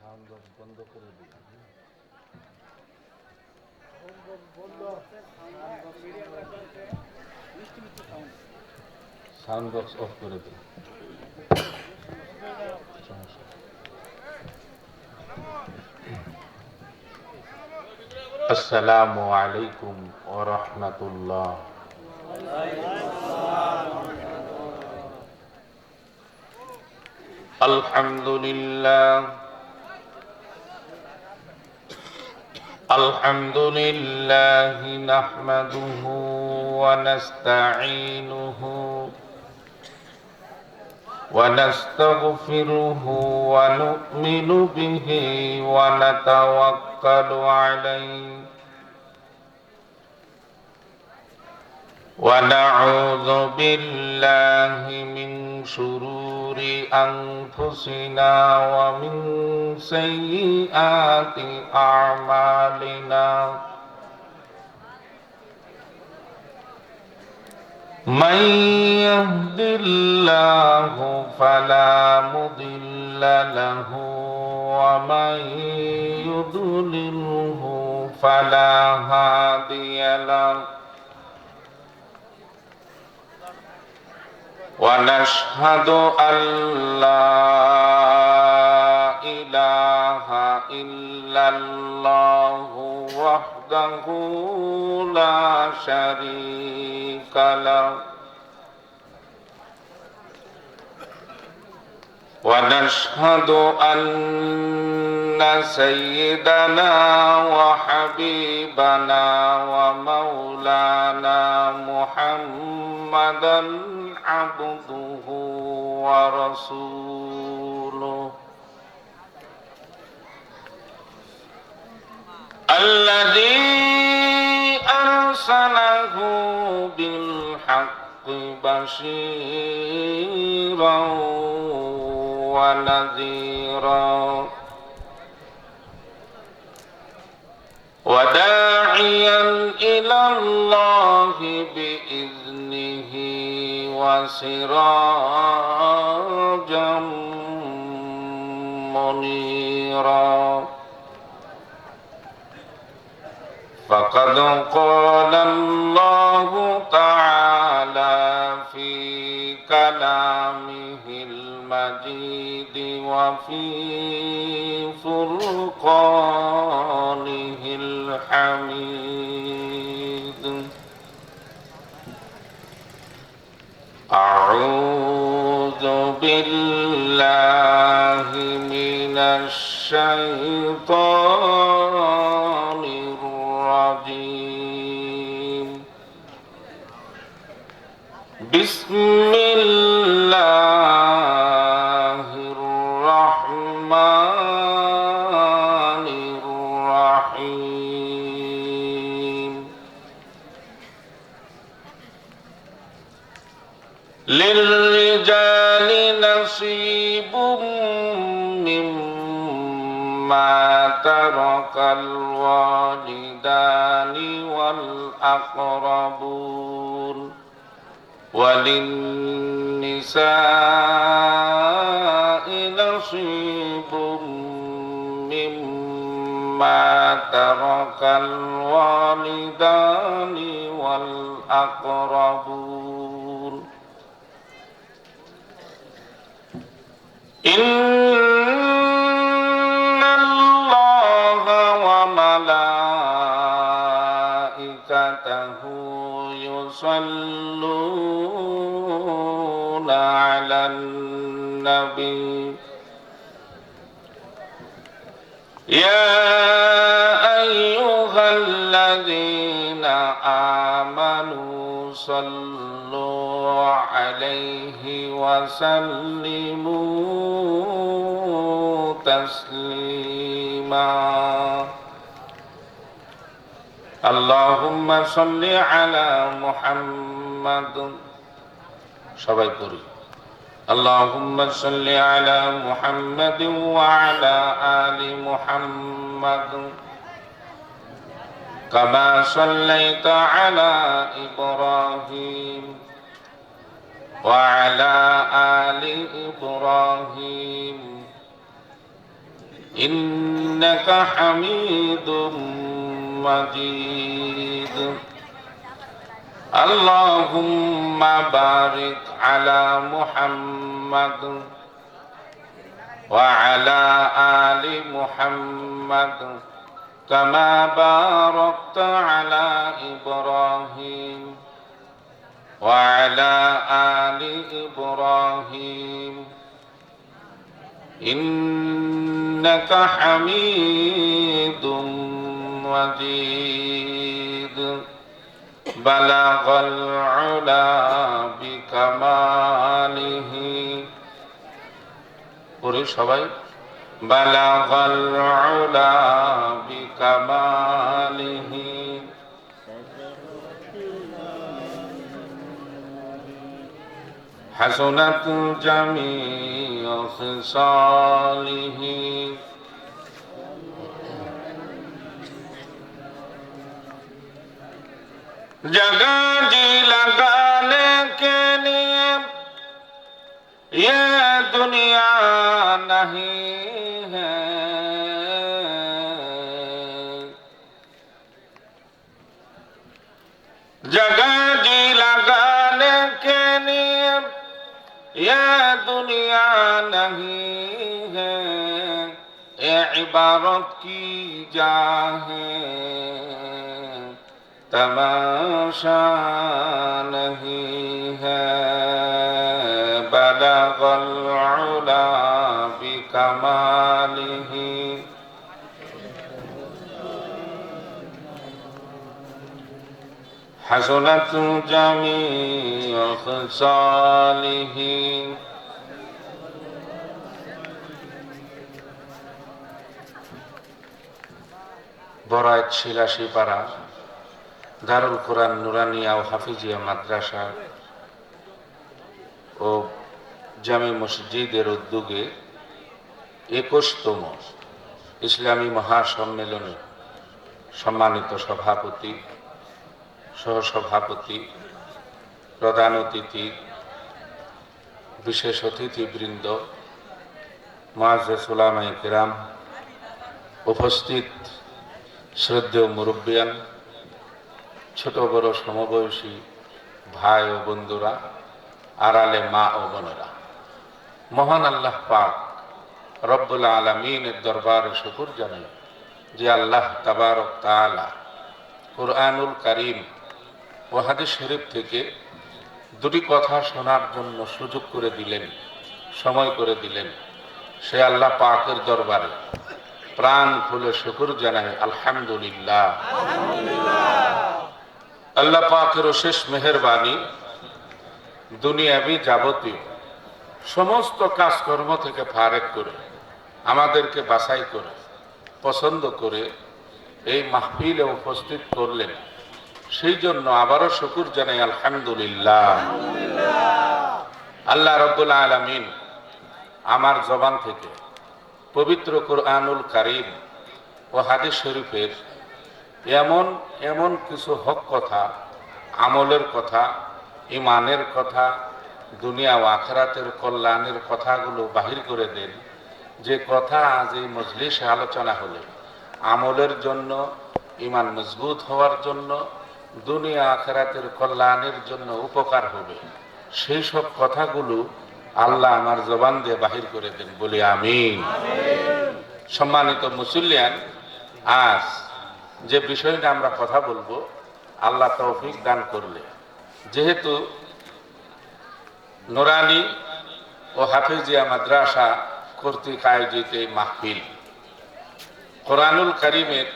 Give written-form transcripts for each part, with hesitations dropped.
Sound বন্ধ করে দিই। সাউন্ড বক্স অফ করে দিই। আসসালামু আলাইকুম ওয়া রাহমাতুল্লাহ। আলহামদুলিল্লাহ আলহামদুলিল্লাহি নাহমাদুহু ওয়া নাস্তাঈনুহু ওয়া নাস্তাগফিরুহু ওয়া নু'মিনু বিহি ওয়া নাতাওয়াক্কালু আলাইহি ونعوذ بالله من شرور أنفسنا ومن سيئات أعمالنا من يهد الله فلا مضل له ومن يضلله فلا هادي له ونشهد أن لا إله إلا الله وحده لا شريك له ونشهد أن سيدنا وحبيبنا ومولانا محمدا عبده ورسوله الذي أرسله بالحق بشيرا ونذيرا وداعيا إلى الله بإذنه وسراجا منيرا فقد قال الله تعالى في كلامه المجيد وفي فرقانه الحميد أعوذ بالله من الشيطان الرجيم بسم الله الرحمن الرحيم للرجال نصيب مما ترك الوالدان والأقربون وللنساء نصيب مما ترك الوالدان والأقربون إن الله وملائكته يصلون على النبي يا أيها الذين آمنوا صلوا عليه وسلموا تسليما اللهم صل على محمد সবাই পড়ি اللهم صل على محمد وعلى آل محمد كما صليت على إبراهيم وعلى آل إبراهيم إنك حميد مجيد اللهم بارك على محمد وعلى آل محمد كما باركت على إبراهيم وعلى آل إبراهيم إنك حميد مجيد بلغ العلا بكماله পড়ি সবাই بلغ العلا بكماله حسنت جميع خصاله जगह जी लगाने के लिए ये दुनिया नहीं है जगह जी लगाने के लिए ये दुनिया नहीं है ये इबारत की जा है तमाशा नहीं है बलगल उला बिकमालिही हसनत जमीअ खसालिही বরাত শিলাশিপাড়া দারুল কোরআন নুরানিয়া ও হাফিজিয়া মাদ্রাসা ও জামে মসজিদের উদ্যোগে 21তম ইসলামী মহাসম্মেলনে সম্মানিত সভাপতি, সহসভাপতি, প্রধান অতিথি, বিশেষ অতিথিবৃন্দ, মুআজ্জিজ উলামায়ে কিরাম, উপস্থিত শ্রদ্ধেয় মুরব্বিয়ান, ছোট বড় সমবয়সী ভাই ও বন্ধুরা, আড়ালে মা ও বোনেরা, মহান আল্লাহ পাক রব্বুল আলামিনের দরবারে শুকর জানাই যে আল্লাহ তাবারক তাআলা কুরআনুল কারীম ও হাদিস শরীফ থেকে দুটি কথা শোনার জন্য সুযোগ করে দিলেন, সময় করে দিলেন। সে আল্লাহ পাকের দরবারে প্রাণ খুলে শুকর জানাই আলহামদুলিল্লাহ। আল্লাহ পাকের অশেষ মেহেরবানি, দুনিয়াবি যাবতীয় সমস্ত কাজকর্ম থেকে ফারেক করে আমাদেরকে বাছাই করে পছন্দ করে এই মাহফিলে উপস্থিত করলেন। সেই জন্য আবারও শুকর জানাই আলহামদুলিল্লাহ। আল্লাহ রাব্বুল আলামিন আমার জবান থেকে পবিত্র কুরআনুল কারীম ও হাদিস শরীফের এমন এমন কিছু হক কথা, আমলের কথা, ইমানের কথা, দুনিয়া ও আখিরাতের কল্যাণের কথাগুলো বাহির করে দেন, যে কথা আজ এই মজলিসে আলোচনা হলে আমলের জন্য, ইমান মজবুত হওয়ার জন্য, দুনিয়া আখিরাতের কল্যাণের জন্য উপকার হবে, সেই সব কথাগুলো আল্লাহ আমার জবান দিয়ে বাহির করে দেন, বলি আমিন। সম্মানিত মুসল্লিয়ান, আজ যে বিষয়টা আমরা কথা বলবো, আল্লাহ তৌফিক দান করলে, যেহেতু নুরানি ও হাফিজিয়া মাদ্রাসা কর্তৃক আয়োজিত এই মাহফিল, কোরআনুল কারীমের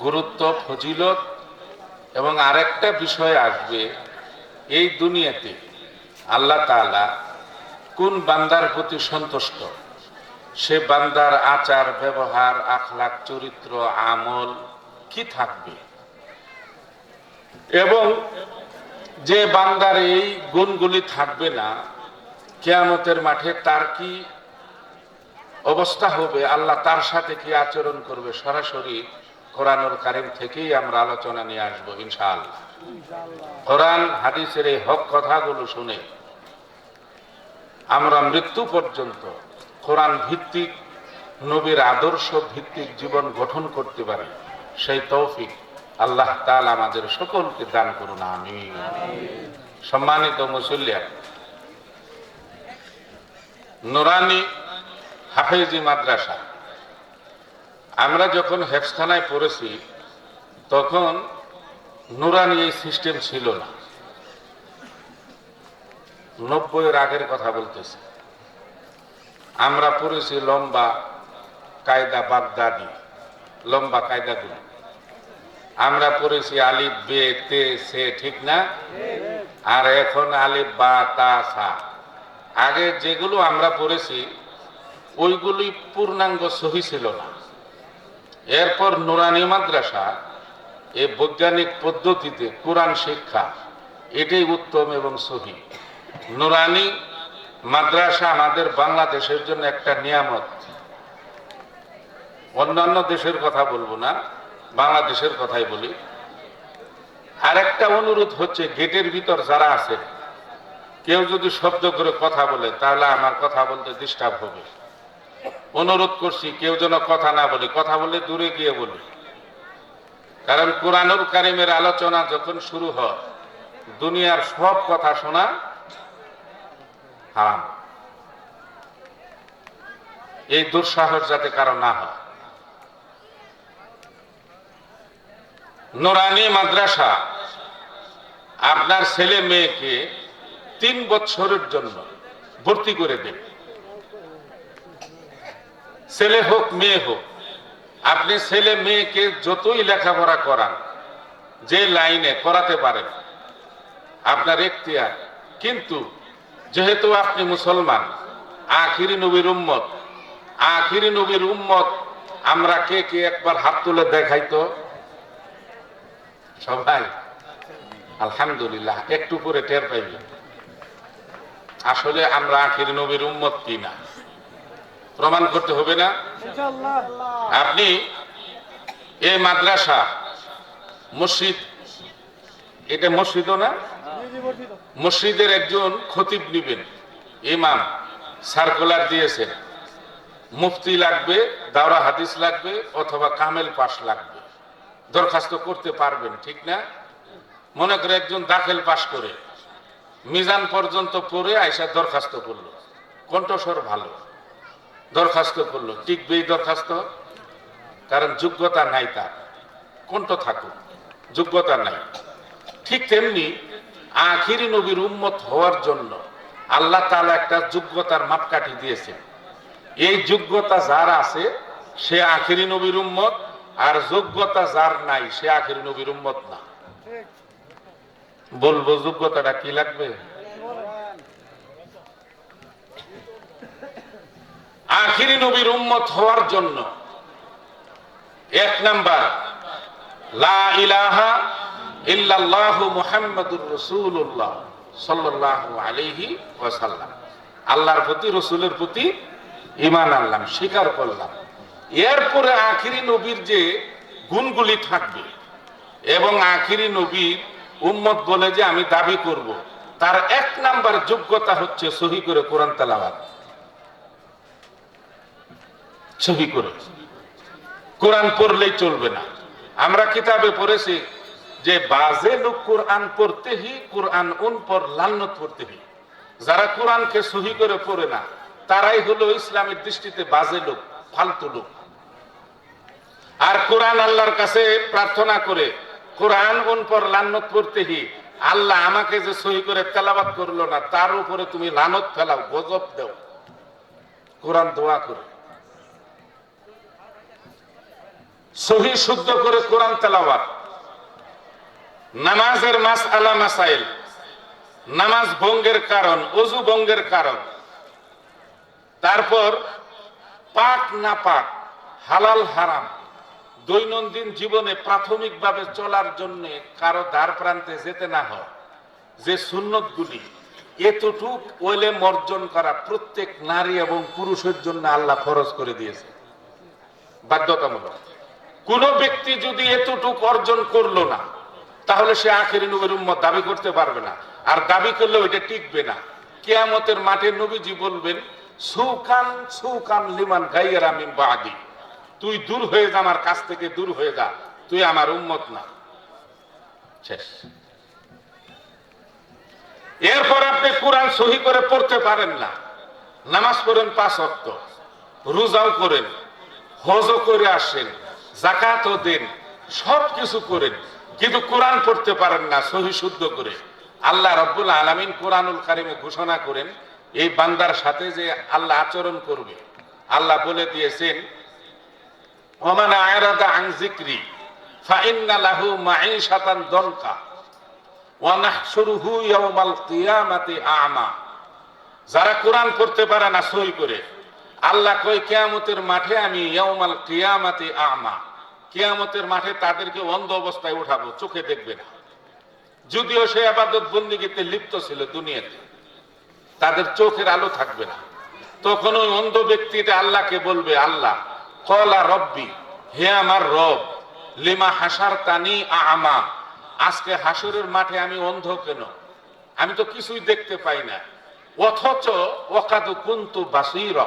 গুরুত্ব, ফজিলত এবং আরেকটা বিষয় আসবে, এই দুনিয়াতে আল্লাহ তাআলা কোন বান্দার প্রতি সন্তুষ্ট, সে বান্দার আচার ব্যবহার, আখলাক, চরিত্র, আমল কি থাকবে, এবং যে বান্দার এই গুণগুলি থাকবে না, কিয়ামতের মাঠে তার কি অবস্থা হবে, আল্লাহ তার সাথে কি আচরণ করবে, সরাসরি কোরআনুল কারীম থেকেই আমরা আলোচনা নিয়ে আসবো ইনশাআল্লাহ। কোরআন হাদিসের এই হক কথাগুলো শুনে আমরা মৃত্যু পর্যন্ত কোরআন ভিত্তিক নবীর আদর্শ ভিত্তিক জীবন গঠন করতে পারি, সেই তৌফিক আল্লাহ তাআলা আমাদের সকলকে দান করুন, আমিন। সম্মানিত মুসল্লিয়া, নুরানি হাফেজি মাদ্রাসা, আমরা যখন হেফজখানায় পড়েছি তখন নুরানি এই সিস্টেম ছিল না। 90-এর আগের কথা বলতেছি। আমরা পড়েছি লম্বা কায়দা, বাগদাদি লম্বা কায়দাগুলো আমরা পড়েছি, আলিফ বে তে সে, ঠিক না? আর এখন আলিফ বা তা সা। আগে যেগুলো আমরা পড়েছি ওইগুলি পূর্ণাঙ্গ সহি ছিল না। এরপর নুরানি মাদ্রাসা এই বৈজ্ঞানিক পদ্ধতিতে কোরআন শিক্ষা, এটাই উত্তম এবং সহি। নুরানি মাদ্রাসা আমাদের বাংলাদেশের জন্য একটা নিয়ামত। অন্যান্য দেশের কথা বলবো না, বাংলাদেশের কথাই বলি। আরেকটা অনুরোধ হচ্ছে, গেটের ভিতর যারা আছে কেউ যদি শব্দ করে কথা বলে তাহলে আমার কথা বলতে ডিস্টার্ব হবে। অনুরোধ করছি কেউ যেন কথা না বলে, কথা বলে দূরে গিয়ে বলি। কারণ কুরআনুল কারীমের আলোচনা যখন শুরু হয় দুনিয়ার সব কথা শোনা হারাম। এই দুঃসাহস যাতে কারো না হয়। নুরানি মাদ্রাসা আপনার ছেলে মেয়েকে 3 বছরের জন্য ভর্তি করে দেবে, ছেলে হোক মেয়ে হোক। আপনি ছেলে মেয়েকে যতই লেখাপড়া করান, যে লাইনে করাতে পারেন, আপনার এখতিয়ার। কিন্তু যেহেতু আপনি মুসলমান, আখিরি নবীর উম্মত, আখিরি নবীর উম্মত আমরা কে কে একবার হাত তুলে দেখাইতো সবাই? আলহামদুলিল্লাহ, একটু করে টের পাইবে আসলে আমরা আখিরি নবীর উম্মত কি না। প্রমাণ করতে হবে না? আপনি এই মাদ্রাসা, মসজিদ, এটা মসজিদও না, মসজিদের একজন খতিব নিবেন, ইমাম সার্কুলার দিয়েছেন, মুফতি লাগবে, দাওরা হাদিস লাগবে, অথবা কামেল পাস লাগবে। দরখাস্ত করতে পারবেন, ঠিক না? মনে করে একজন দাখিল পাস করে মিজান পর্যন্ত পড়ে আইসা দরখাস্ত করলো, কণ্ঠস্বর ভালো, দরখাস্ত করলো, টিকবে এই দরখাস্ত? কারণ যোগ্যতা নাই তার, কণ্ঠ থাকুক, যোগ্যতা নাই। ঠিক তেমনি আখিরি নবীর উম্মত হওয়ার জন্য আল্লাহ তাআলা একটা যোগ্যতার মাপকাঠি দিয়েছেন। এই যোগ্যতা যার আছে সে আখিরি নবীর উম্মত, আর যোগ্যতা যার নাই সে আখিরি নবীর উম্মত না। বলবো যোগ্যতাটা কি লাগবে? আখিরি নবীর উম্মত হওয়ার জন্য 1 নাম্বার, লা ইলাহা ইল্লাল্লাহু মুহাম্মাদুর রাসূলুল্লাহ সাল্লাল্লাহু আলাইহি ওয়াসাল্লাম। আল্লাহর প্রতি, রাসূলের প্রতি ঈমান আনলাম, স্বীকার করলাম। এরপরে আখিরি নবীর যে গুণগুলি থাকবে এবং আখিরি নবীর উম্মত বলে যে আমি দাবি করব, তার 1 নাম্বার যোগ্যতা হচ্ছে সহি করে কোরআন তেলাওয়াত। সহি করে কোরআন পড়লেই চলবে না। আমরা কিতাবে পড়েছি যে বাজে লোক কোরআন পড়তে হি কোরআন উন পর লান্নত পড়তে হি। যারা কোরআনকে সহি করে পড়ে না তারাই হলো ইসলামের দৃষ্টিতে বাজে লোক, ফালতু লোক। আর কোরআন আল্লাহর কাছে প্রার্থনা করে কোরআন উন পর লান্নত পড়তে হি, আল্লাহ আমাকে যে সহি করে তেলাওয়াত করলো না তার উপরে তুমি লানত ফেলাও, গজব দাও। কোরআন দোয়া করে সহি শুদ্ধ করে কোরআন তেলাওয়াত। নামাজের মাসআলা মাসাইল, নামাজ ভঙ্গের কারণ, ওযু ভঙ্গের কারণ, তারপর পাক না পাক, হালাল হারাম, দৈনন্দিন জীবনে প্রাথমিকভাবে চলার জন্য কারো দ্বার প্রান্তে যেতে না হয় যে সুন্নতগুলি, এতটুক ওইলে অর্জন করা প্রত্যেক নারী এবং পুরুষের জন্য আল্লাহ ফরজ করে দিয়েছে, বাধ্যতামূলক। কোন ব্যক্তি যদি এতটুক অর্জন করলো না তাহলে সে আখিরি নবীর উম্মত দাবি করতে পারবে না। আর দাবি করলে ওইটা টিকবে না। কিয়ামতের মাঠে নবীজি বলবেন সুকান সুকান লিমান গায়রা মিন বাদি, তুই দূর হয়ে যা, আমার কাছ থেকে দূর হয়ে যা, তুই আমার উম্মত না। শেষ। এরপর আপনি কোরআন সহি করে পড়তে পারেন না, নামাজ পড়েন 5 ওয়াক্ত, রোজাও করেন, হজও করে আসেন, যাকাতও দেন, সব কিছু করেন, কিন্তু কোরআন পড়তে পারেন না সহি শুদ্ধ করে। আল্লাহ রাব্বুল আলামিন কোরআনুল কারিমে ঘোষণা করেন এই বান্দার সাথে যে আল্লাহ আচরণ করবে। আল্লাহ বলে দিয়েছেন, ওমান আ'রাদা আন যিকরি ফাইন্না লাহু মাঈশাতান দনকা ওয়া নাহশুরুহু ইয়াওমাল কিয়ামাতি আ'মা। যারা কোরআন পড়তে পারে না সহি করে, আল্লাহ কয় কিয়ামতের মাঠে আমি ইয়াউমাল কিয়ামাতি আ'মা, কিয়ামতের মাঠে তাদেরকে অন্ধ অবস্থায় উঠাবো, চোখে দেখবে না। যদিও সে ইবাদত বন্দেগীতে লিপ্ত ছিল দুনিয়াতে, তাদের চোখের আলো থাকবে না। তখন ওই অন্ধ ব্যক্তিটা আল্লাহকে বলবে, আল্লাহ ক্বালা রব্বি, হে আমার রব, লিমা হাসারতানি আ'মা, আজকে হাসরের মাঠে আমি অন্ধ কেন? আমি তো কিছুই দেখতে পাই না। অথচ ওয়াকাদ কুনতু বাসীরা,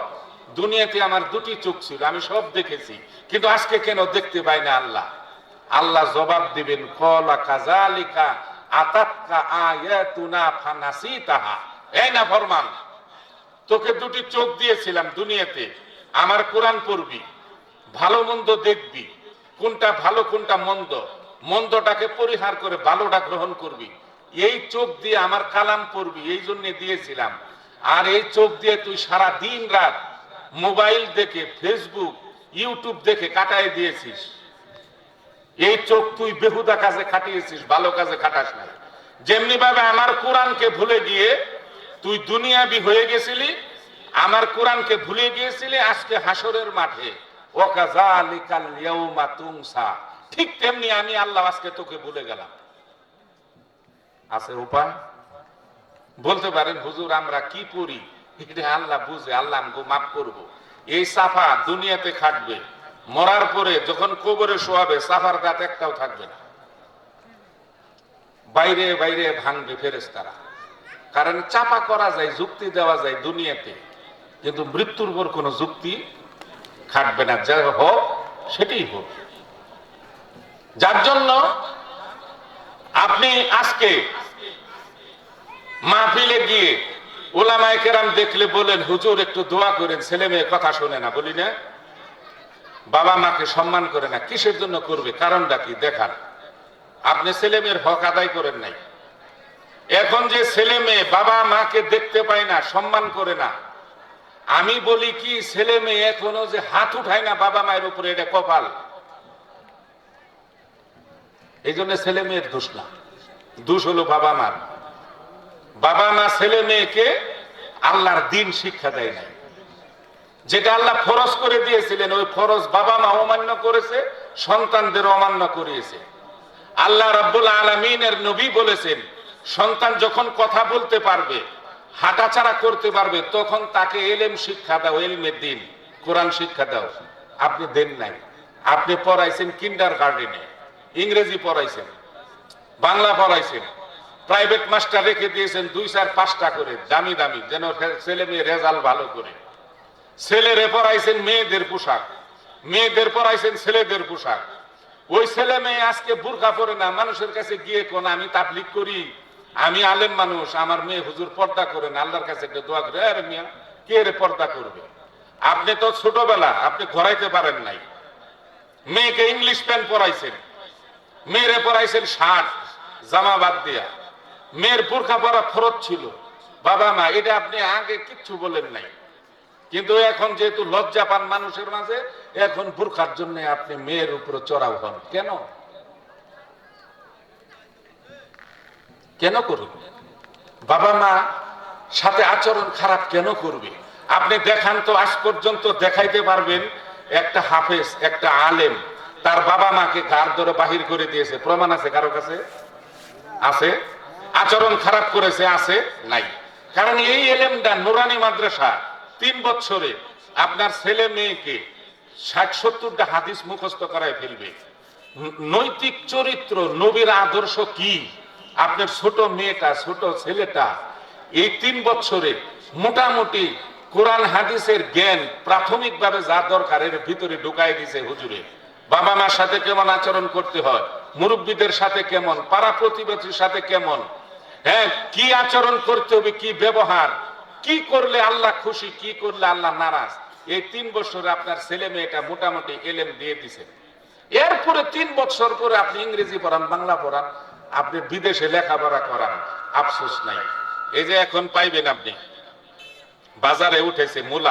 দুনিয়াতে আমার 2টি চোখ ছিল, আমি সব দেখেছি, কিন্তু আজকে কেন দেখতে পাই না? আল্লাহ আল্লাহ জবাব দিবেন, ক্বালা কাযালিকা আতাতকা আয়াতুনা ফানাসিতাহা। এই না ফরমান, তোকে 2টি চোখ দিয়েছিলাম দুনিয়াতে, আমার কোরআন পড়বি, ভালো মন্দ দেখবি, কোনটা ভালো কোনটা মন্দ, মন্দটাকে পরিহার করে ভালোটা গ্রহণ করবি। এই চোখ দিয়ে আমার কালাম পড়বি, এই জন্য দিয়েছিলাম। আর এই চোখ দিয়ে তুই সারা দিন রাত মোবাইল দেখে, ফেসবুক, ইউটিউব দেখে কাটায় দিয়েছিস। এই চোখ তুই বেহুদা কাজে খাটিয়েছিস, ভালো কাজে খাটাস না। যেমনি ভাবে আমার কোরআনকে ভুলে গিয়ে তুই দুনিয়াবি হয়ে গেছিলি, আমার কোরআনকে ভুলে গিয়েছিলি, আজকে হাসরের মাঠে ওয়াকাযালিকাল ইয়াউমা তুনসা, ঠিক তেমনি আমি আল্লাহ আজকে তোকে ভুলে গেলাম। আছে উপায়? বলতে পারেন হুজুর আমরা কি পড়ি এটা আল্লাহ বুঝে, আল্লাহ আমাকে মাফ করবো। এই সাফা দুনিয়াতে খাটবে, মরার পরে যখন কবরে শোয়াবে সাফার দাঁত একটাও থাকবে না, বাইরে বাইরে ভাঙবে ফেরেশতারা। কারণ চাপা করা যায়, যুক্তি দেওয়া যায় দুনিয়াতে, কিন্তু মৃত্যুর পর কোনো যুক্তি খাটবে না, যা হোক সেটাই হোক। যার জন্য আপনি আজকে মাহফিলে গিয়ে উলামায়ে কেরাম দেখলে বলেন, হুজুর একটু দোয়া করেন, ছেলে মেয়ে কথা শোনে না, বলি না? বাবা মাকে সম্মান করে না, কিসের জন্য করবে? কারণটা কি দেখান। আপনি ছেলে মেয়ের হক আদায় করেন নাই। এখন যে ছেলে মেয়ে বাবা মাকে দেখতে পায় না, সম্মান করে না, আমি বলি কি ছেলে মেয়ে এখনো যে হাত উঠায় না বাবা মায়ের উপরে, এটা কপাল। এই জন্য ছেলে মেয়ের দোষ না, দোষ হলো বাবা মার। বাবা মা ছেলে মেয়েকে আল্লাহর দ্বীন শিক্ষা দেয় নাই। যেটা আল্লাহ ফরজ করে দিয়েছিলেন ওই ফরজ বাবা মা অমান্য করেছে, সন্তানদের অমান্য করিয়েছে। আল্লাহ রাব্বুল আলামিনের নবী বলেছেন, সন্তান যখন কথা বলতে পারবে, হাঁটাচাড়া করতে পারবে, তখন তাকে ইলম শিক্ষা দাও, ইলমে দ্বীন, কোরআন শিক্ষা দাও। আপনি দেন নাই। আপনি পড়াইছেন কিন্ডারগার্টেনে, ইংরেজি পড়াইছেন, বাংলা পড়াইছেন, প্রাইভেট মাস্টার রেখে দিয়েছেন 2, 4, 5টা করে দামি দামি, যেন ছেলে মেয়ে রেজাল্ট ভালো করে। ছেলেরে পড়াইছেন মেয়েদের পোশাক, মেয়েদের পড়াইছেন ছেলেদের পোশাক। ওই ছেলে মেয়ে আজকে বুরকা পরে না, মানুষের কাছে গিয়ে কোন আমি তাবলীগ করি, আমি আলেম মানুষ, আমার মেয়ে হুজুর পর্দা করে না, আল্লাহর কাছে একটা দোয়া করে। আরে মিয়া, কে রে পর্দা করবে? আপনি তো ছোটবেলা আপনি ঘরাইতে পারেন নাই। মেয়েকে ইংলিশ প্যান্ট পরাইছেন, মেয়েরে পরাইছেন শার্ট জামা বাদ দিয়া। মেয়ের বোরকা পরা ফরজ ছিল, বাবা মা এটা আপনি আগে কিচ্ছু বলেন নাই। কিন্তু এখন যেহেতু লজ্জা পান মানুষের মাঝে, এখন বোরকার জন্য আপনি মেয়ের উপরে চড়াও হন। কেন কেন করবে? বাবা মা সাথে আচরণ খারাপ কেন করবে? আপনি দেখান তো, আজ পর্যন্ত দেখাইতে পারবেন একটা হাফেজ, একটা আলেম তার বাবা মাকে গার ধরে বাহির করে দিয়েছে? প্রমাণ আছে কারো কাছে? আছে? আচরণ খারাপ করেছে? আছে? নাই। কারণ এই এলেমটা নুরানি মাদ্রাসা 3 বছরে আপনার ছেলে মেয়েকে 60-70টা হাদিস মুখস্থ করায় ফেলবে। নৈতিক চরিত্র, নবীর আদর্শ কি, আপনার ছোট মেয়েটা, ছোট ছেলেটা এই 3 বছরে মোটামুটি কোরআন হাদিসের জ্ঞান প্রাথমিকভাবে যা দরকার এর ভিতরে ঢুকাই দিছে হুজুরে। বাবা মার সাথে কেমন আচরণ করতে হয়, মুরব্বীদের সাথে কেমন, পাড়া প্রতিবেশীর সাথে কেমন, হ্যাঁ কি আচরণ করতে হবে, কি ব্যবহার, কি করলে আল্লাহ খুশি, কি করলে আল্লাহ নারাজ। এই 3 বছরে আপনার ছেলে মেয়েটা মোটামুটি এলেম দিয়ে দিছে। এরপরে 3 বছর পরে আপনি ইংরেজি পড়ান, বাংলা পড়ান, আপনি বিদেশে লেখাপড়া করান, আফসোস নাই। এই যে এখন পাইবেন আপনি বাজারে উঠেছে মূলা,